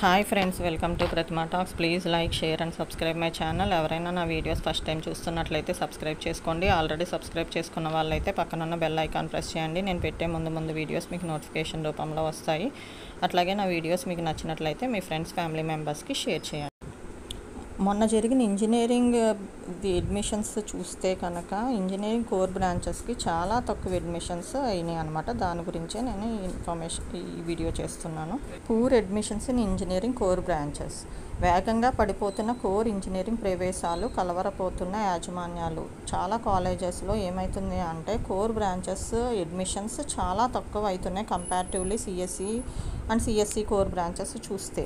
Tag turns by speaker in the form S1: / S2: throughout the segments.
S1: Hi friends, welcome to Pratima talks. Please like, share and subscribe my channel. ఎవరైనా నా videos first time చూస్తున్నట్లయితే subscribe చేసుకోండి. Already subscribe చేసుకున్న వాళ్ళైతే పక్కనున్న బెల్ ఐకాన్ ప్రెస్ చేయండి. నేను పెట్టే ముందు వీడియోస్ మీకు నోటిఫికేషన్ రూపంలో వస్తాయి. అట్లాగే నా వీడియోస్ మీకు నచ్చినట్లయితే మీ ఫ్రెండ్స్, ఫ్యామిలీ మెంబర్స్కి షేర్ చేయండి. మొన్న జరిగిన ఇంజనీరింగ్ అడ్మిషన్స్ చూస్తే కనుక ఇంజనీరింగ్ కోర్ బ్రాంచెస్కి చాలా తక్కువ అడ్మిషన్స్ అయినాయి అనమాట. దాని గురించే నేను ఈ వీడియో చేస్తున్నాను. Poor admissions in engineering core branches. వేగంగా పడిపోతున్న కోర్ ఇంజనీరింగ్ ప్రవేశాలు, కలవరపోతున్న యాజమాన్యాలు. చాలా కాలేజెస్లో ఏమవుతుంది అంటే కోర్ బ్రాంచెస్ అడ్మిషన్స్ చాలా తక్కువ అవుతున్నాయి comparatively CSC and CSC core branches చూస్తే.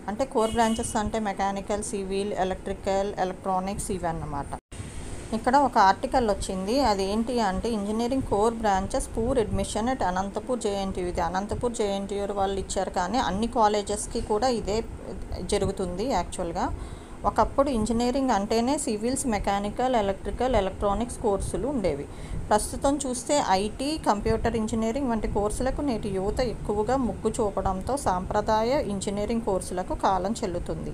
S1: అంటే కోర్ బ్రాంచెస్ అంటే మెకానికల్, సివిల్, ఎలక్ట్రికల్, ఎలక్ట్రానిక్స్ ఇవన్నమాట. ఇక్కడ ఒక ఆర్టికల్ వచ్చింది. అదేంటి అంటే engineering core branches poor admission at Anantapur JNTU. ఇది అనంతపూర్ జేఎన్టీయూ వాళ్ళు ఇచ్చారు, కానీ అన్ని కాలేజెస్కి కూడా ఇదే జరుగుతుంది. యాక్చువల్గా ఒకప్పుడు ఇంజనీరింగ్ అంటేనే సివిల్స్, మెకానికల్, ఎలక్ట్రికల్, ఎలక్ట్రానిక్స్ కోర్సులు ఉండేవి. ప్రస్తుతం చూస్తే ఐటీ, కంప్యూటర్ ఇంజనీరింగ్ వంటి కోర్సులకు నేటి యువత ఎక్కువగా మొగ్గు చూపడంతో సాంప్రదాయ ఇంజనీరింగ్ కోర్సులకు కాలం చెల్లుతుంది.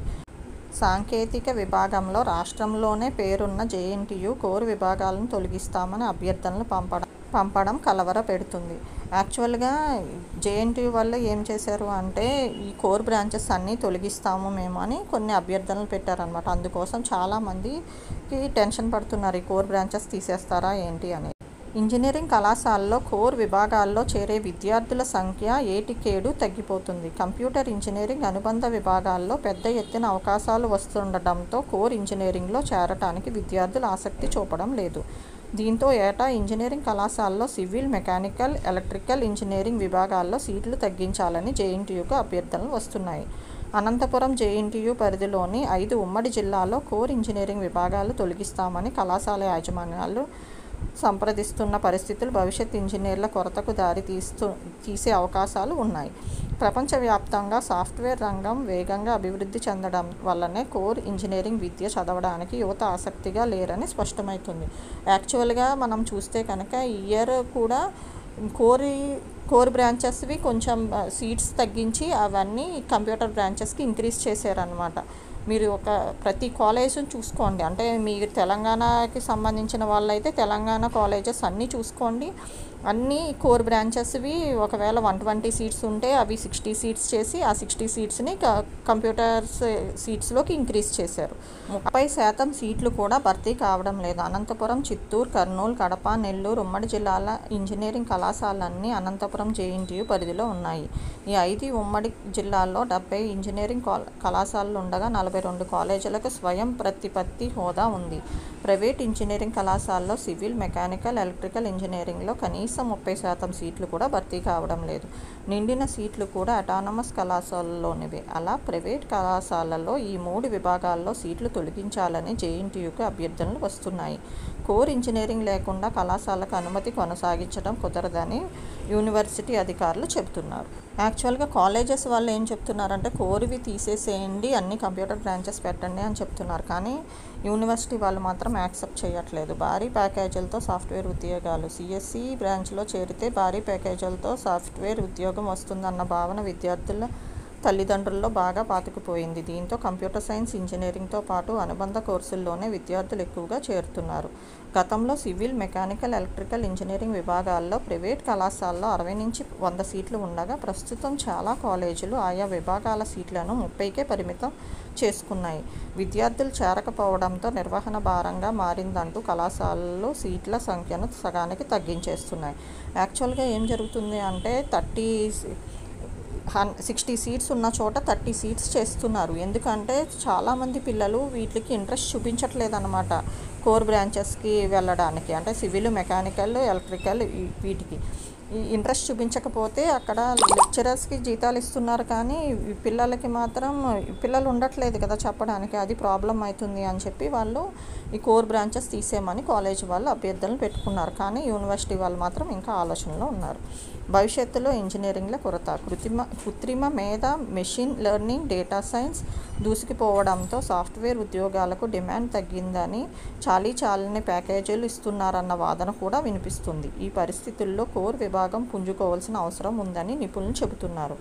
S1: సాంకేతిక విభాగంలో రాష్ట్రంలోనే పేరున్న జేఎన్టీయూ కోర్ విభాగాలను తొలగిస్తామని అభ్యర్థనలు పంపడం కలవర పెడుతుంది. యాక్చువల్గా జేఎన్టీయూ వల్ల ఏం చేశారు అంటే ఈ కోర్ బ్రాంచెస్ అన్నీ తొలగిస్తాము మేము అని కొన్ని అభ్యర్థనలు పెట్టారనమాట. అందుకోసం చాలామందికి టెన్షన్ పడుతున్నారు, ఈ కోర్ బ్రాంచెస్ తీసేస్తారా ఏంటి అని. ఇంజనీరింగ్ కళాశాలలో కోర్ విభాగాల్లో చేరే విద్యార్థుల సంఖ్య ఏటికేడు తగ్గిపోతుంది. కంప్యూటర్ ఇంజనీరింగ్ అనుబంధ విభాగాల్లో పెద్ద ఎత్తున అవకాశాలు వస్తుండటంతో కోర్ ఇంజనీరింగ్లో చేరటానికి విద్యార్థులు ఆసక్తి చూపడం లేదు. దీంతో ఏటా ఇంజనీరింగ్ కళాశాలలో సివిల్, మెకానికల్, ఎలక్ట్రికల్ ఇంజనీరింగ్ విభాగాల్లో సీట్లు తగ్గించాలని జేఎన్టీయూకు అభ్యర్థనలు వస్తున్నాయి. అనంతపురం జేఎన్టీయూ పరిధిలోని 5 ఉమ్మడి జిల్లాల్లో కోర్ ఇంజనీరింగ్ విభాగాలు తొలగిస్తామని కళాశాల యాజమాన్యాలు సంప్రదిస్తున్న పరిస్థితులు భవిష్యత్ ఇంజనీర్ల కొరతకు తీసే అవకాశాలు ఉన్నాయి. ప్రపంచవ్యాప్తంగా సాఫ్ట్వేర్ రంగం వేగంగా అభివృద్ధి చెందడం వల్లనే కోర్ ఇంజనీరింగ్ విద్య చదవడానికి యువత ఆసక్తిగా లేరని స్పష్టమవుతుంది. యాక్చువల్గా మనం చూస్తే కనుక ఈ ఇయర్ కూడా కోర్ బ్రాంచెస్వి కొంచెం సీట్స్ తగ్గించి అవన్నీ కంప్యూటర్ బ్రాంచెస్కి ఇంక్రీజ్ చేశారనమాట. మీరు ప్రతి కాలేజ్ని చూసుకోండి. అంటే మీరు తెలంగాణకి సంబంధించిన వాళ్ళైతే తెలంగాణ కాలేజెస్ అన్నీ చూసుకోండి. అన్నీ కోర్ బ్రాంచెస్వి ఒకవేళ 120 సీట్స్ ఉంటే అవి 60 సీట్స్ చేసి ఆ 60 సీట్స్ని కంప్యూటర్స్ సీట్స్లోకి ఇంక్రీజ్ చేశారు. 30% సీట్లు కూడా భర్తీ కావడం లేదు. అనంతపురం, చిత్తూరు, కర్నూలు, కడప, నెల్లూరు ఉమ్మడి జిల్లాల ఇంజనీరింగ్ కళాశాలన్నీ అనంతపురం జేఎన్టీయూ పరిధిలో ఉన్నాయి. ఈ 5 ఉమ్మడి జిల్లాల్లో 70 ఇంజనీరింగ్ కళాశాలలు ఉండగా 42 కాలేజీలకు స్వయం ప్రతిపత్తి హోదా ఉంది. ప్రైవేట్ ఇంజనీరింగ్ కళాశాలలో సివిల్, మెకానికల్, ఎలక్ట్రికల్ ఇంజనీరింగ్లో కనీసం 30% సీట్లు కూడా భర్తీ కావడం లేదు. నిండిన సీట్లు కూడా అటానమస్ కళాశాలలోనివే. అలా ప్రైవేట్ కళాశాలల్లో ఈ 3 విభాగాల్లో సీట్లు తొలగించాలని జేఎన్టీయూకు అభ్యర్థనలు వస్తున్నాయి. కోర్ ఇంజనీరింగ్ లేకుండా కళాశాలకు అనుమతి కొనసాగించడం కుదరదని యూనివర్సిటీ అధికారులు చెబుతున్నారు. యాక్చువల్గా కాలేజెస్ వాళ్ళు ఏం చెప్తున్నారంటే కోర్వి తీసేసేయండి, అన్ని కంప్యూటర్ బ్రాంచెస్ పెట్టండి అని చెప్తున్నారు. కానీ యూనివర్సిటీ వాళ్ళు మాత్రం యాక్సెప్ట్ చేయట్లేదు. భారీ ప్యాకేజీలతో సాఫ్ట్వేర్ ఉద్యోగాలు. సిఎస్సి బ్రాంచ్లో చేరితే భారీ ప్యాకేజీలతో సాఫ్ట్వేర్ ఉద్యోగం వస్తుందన్న భావన విద్యార్థుల తల్లిదండ్రుల్లో బాగా పాతుకుపోయింది. దీంతో కంప్యూటర్ సైన్స్, ఇంజనీరింగ్తో పాటు అనుబంధ కోర్సుల్లోనే విద్యార్థులు ఎక్కువగా చేరుతున్నారు. గతంలో సివిల్, మెకానికల్, ఎలక్ట్రికల్ ఇంజనీరింగ్ విభాగాల్లో ప్రైవేట్ కళాశాలలో 60 నుంచి 100 సీట్లు ఉండగా ప్రస్తుతం చాలా కాలేజీలు ఆయా విభాగాల సీట్లను 30కే పరిమితం చేసుకున్నాయి. విద్యార్థులు చేరకపోవడంతో నిర్వహణ భారంగా మారిందంటూ కళాశాలలు సీట్ల సంఖ్యను సగానికి తగ్గించేస్తున్నాయి. యాక్చువల్గా ఏం జరుగుతుంది అంటే 60 సీట్స్ ఉన్న చోట 30 సీట్స్ చేస్తున్నారు. ఎందుకంటే చాలామంది పిల్లలు వీటికి ఇంట్రెస్ట్ చూపించట్లేదన్నమాట కోర్ బ్రాంచెస్కి వెళ్ళడానికి. అంటే సివిల్, మెకానికల్, ఎలక్ట్రికల్ వీటికి ఇంట్రెస్ట్ చూపించకపోతే అక్కడ లెక్చరర్స్కి జీతాలు ఇస్తున్నారు, కానీ పిల్లలకి మాత్రం పిల్లలు ఉండట్లేదు కదా చెప్పడానికి. అది ప్రాబ్లం అవుతుంది అని చెప్పి వాళ్ళు ఈ కోర్ బ్రాంచెస్ తీసేయమని కాలేజ్ వాళ్ళు అభ్యర్థనలు పెట్టుకున్నారు. కానీ యూనివర్సిటీ వాళ్ళు మాత్రం ఇంకా ఆలోచనలో ఉన్నారు. భవిష్యత్తులో ఇంజనీరింగ్ల కొరత. కృత్రిమ మేధ, మెషిన్ లెర్నింగ్, డేటా సైన్స్ దూసుకుపోవడంతో సాఫ్ట్వేర్ ఉద్యోగాలకు డిమాండ్ తగ్గిందని, చాలీచాలని ప్యాకేజీలు ఇస్తున్నారన్న వాదన కూడా వినిపిస్తుంది. ఈ పరిస్థితుల్లో కోర్ విభాగం పుంజుకోవాల్సిన అవసరం ఉందని నిపుణులు చెబుతున్నారు.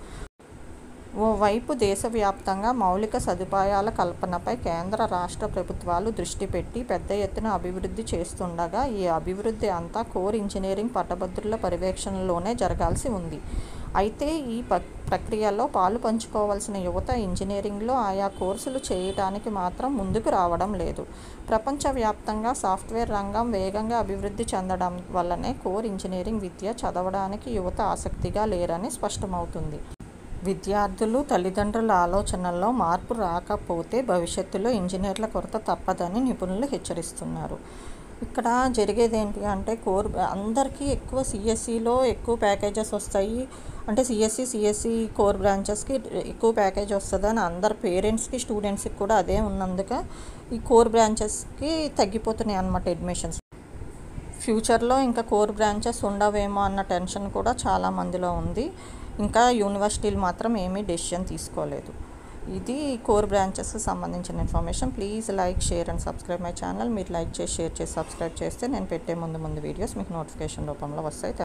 S1: ఓవైపు దేశవ్యాప్తంగా మౌలిక సదుపాయాల కల్పనపై కేంద్ర రాష్ట్ర ప్రభుత్వాలు దృష్టి పెట్టి పెద్ద ఎత్తున అభివృద్ధి చేస్తుండగా ఈ అభివృద్ధి అంతా కోర్ ఇంజనీరింగ్ పట్టభద్రుల పర్యవేక్షణలోనే జరగాల్సి ఉంది. అయితే ఈ ప్రక్రియలో పాలు పంచుకోవాల్సిన యువత ఇంజనీరింగ్లో ఆయా కోర్సులు చేయటానికి మాత్రం ముందుకు రావడం లేదు. ప్రపంచవ్యాప్తంగా సాఫ్ట్వేర్ రంగం వేగంగా అభివృద్ధి చెందడం వల్లనే కోర్ ఇంజనీరింగ్ విద్య చదవడానికి యువత ఆసక్తిగా లేరని స్పష్టమవుతుంది. విద్యార్థులు, తల్లిదండ్రుల ఆలోచనల్లో మార్పు రాకపోతే భవిష్యత్తులో ఇంజనీర్ల కొరత తప్పదని నిపుణులు హెచ్చరిస్తున్నారు. ఇక్కడ జరిగేది ఏంటి అంటే అందరికీ ఎక్కువ సిఎస్సిలో ఎక్కువ ప్యాకేజెస్ వస్తాయి. అంటే సిఎస్సి కోర్ బ్రాంచెస్కి ఎక్కువ ప్యాకేజ్ వస్తుందని అందరు పేరెంట్స్కి, స్టూడెంట్స్కి కూడా అదే ఉన్నందుక ఈ కోర్ బ్రాంచెస్కి తగ్గిపోతున్నాయి అన్నమాట అడ్మిషన్స్. ఫ్యూచర్లో ఇంకా కోర్ బ్రాంచెస్ ఉండవేమో అన్న టెన్షన్ కూడా చాలా మందిలో ఉంది. ఇంకా యూనివర్సిటీలు మాత్రం ఏమీ డెసిషన్ తీసుకోలేదు. ఇది కోర్ బ్రాంచెస్కి సంబంధించిన information. Please like, share and subscribe my channel. మీరు లైక్ చేసి, షేర్ చేసి, సబ్స్క్రైబ్ చేస్తే నేను పెట్టే ముందు వీడియోస్ మీకు నోటిఫికేషన్ రూపంలో వస్తాయి.